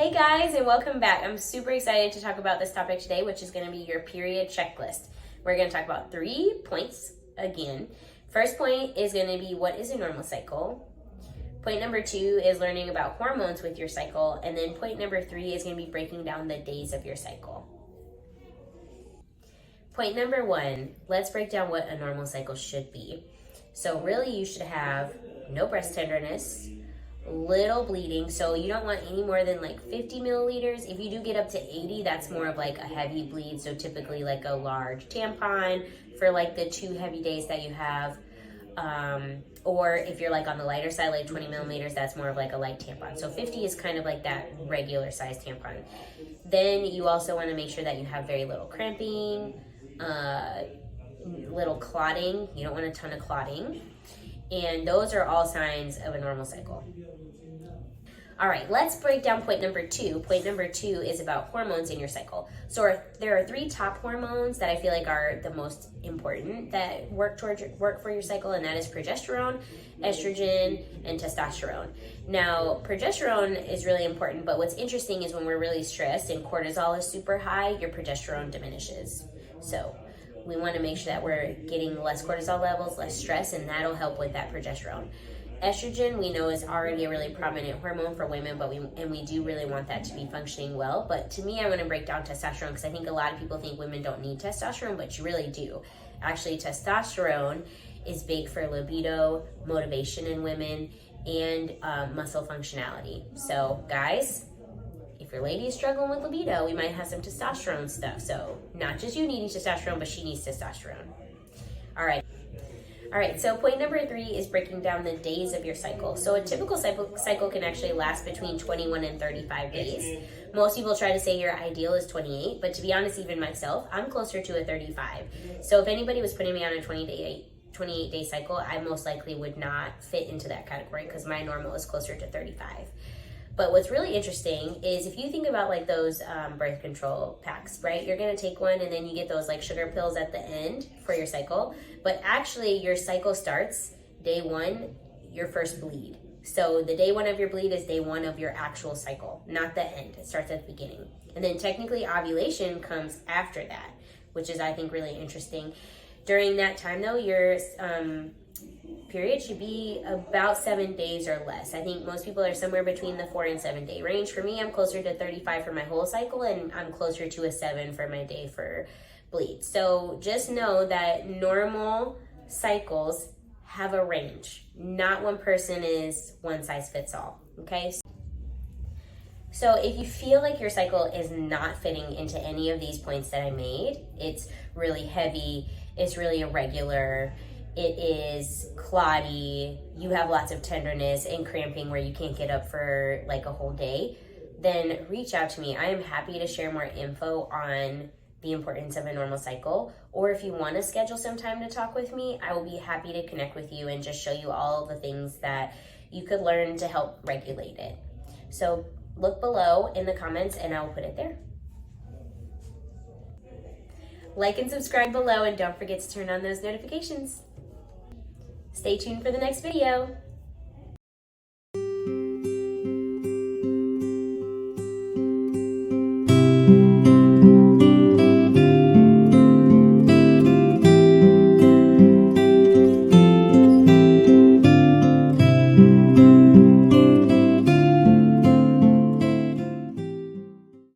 Hey guys, and welcome back. I'm super excited to talk about this topic today, which is going to be your period checklist. We're going to talk about 3 points again. First point is going to be what is a normal cycle. Point number 2 is learning about hormones with your cycle. And then point number 3 is going to be breaking down the days of your cycle. Point number 1, let's break down what a normal cycle should be. So really you should have no breast tenderness, little bleeding, so you don't want any more than like 50 milliliters. If you do get up to 80, that's more of like a heavy bleed, so typically like a large tampon for like the 2 heavy days that you have, or if you're like on the lighter side, like 20 millimeters, that's more of like a light tampon. So 50 is kind of like that regular size tampon. Then you also want to make sure that you have very little cramping, little clotting. You don't want a ton of clotting. And those are all signs of a normal cycle. All right, let's break down point number 2. Point number 2 is about hormones in your cycle. So there are 3 top hormones that I feel like are the most important that work for your cycle, and that is progesterone, estrogen, and testosterone. Now, progesterone is really important, but what's interesting is when we're really stressed and cortisol is super high, your progesterone diminishes. So we want to make sure that we're getting less cortisol levels, less stress, and that'll help with that progesterone. Estrogen, we know, is already a really prominent hormone for women, but we do really want that to be functioning well. But to me, I want to break down testosterone because I think a lot of people think women don't need testosterone, but you really do. Actually, testosterone is big for libido, motivation in women, and muscle functionality. So guys, if your lady is struggling with libido, we might have some testosterone stuff. So not just you needing testosterone, but she needs testosterone. All right, so point number 3 is breaking down the days of your cycle. So a typical cycle can actually last between 21 and 35 days. Most people try to say your ideal is 28, but to be honest, even myself, I'm closer to a 35. So if anybody was putting me on a 28-day cycle, I most likely would not fit into that category because my normal is closer to 35. But what's really interesting is if you think about like those birth control packs, right? You're gonna take one and then you get those like sugar pills at the end for your cycle. But actually your cycle starts day 1, your first bleed. So the day 1 of your bleed is day 1 of your actual cycle, not the end. It starts at the beginning. And then technically ovulation comes after that, which is I think really interesting. During that time though, your period should be about 7 days or less. I think most people are somewhere between the 4 and 7 day range. For me, I'm closer to 35 for my whole cycle, and I'm closer to a 7 for my day for bleed. So just know that normal cycles have a range. Not one person is one size fits all, okay? So if you feel like your cycle is not fitting into any of these points that I made, it's really heavy, it's really irregular, it is clotty, you have lots of tenderness and cramping where you can't get up for like a whole day, then reach out to me. I am happy to share more info on the importance of a normal cycle. Or if you want to schedule some time to talk with me, I will be happy to connect with you and just show you all the things that you could learn to help regulate it. So look below in the comments and I will put it there. Like and subscribe below, and don't forget to turn on those notifications. Stay tuned for the next video.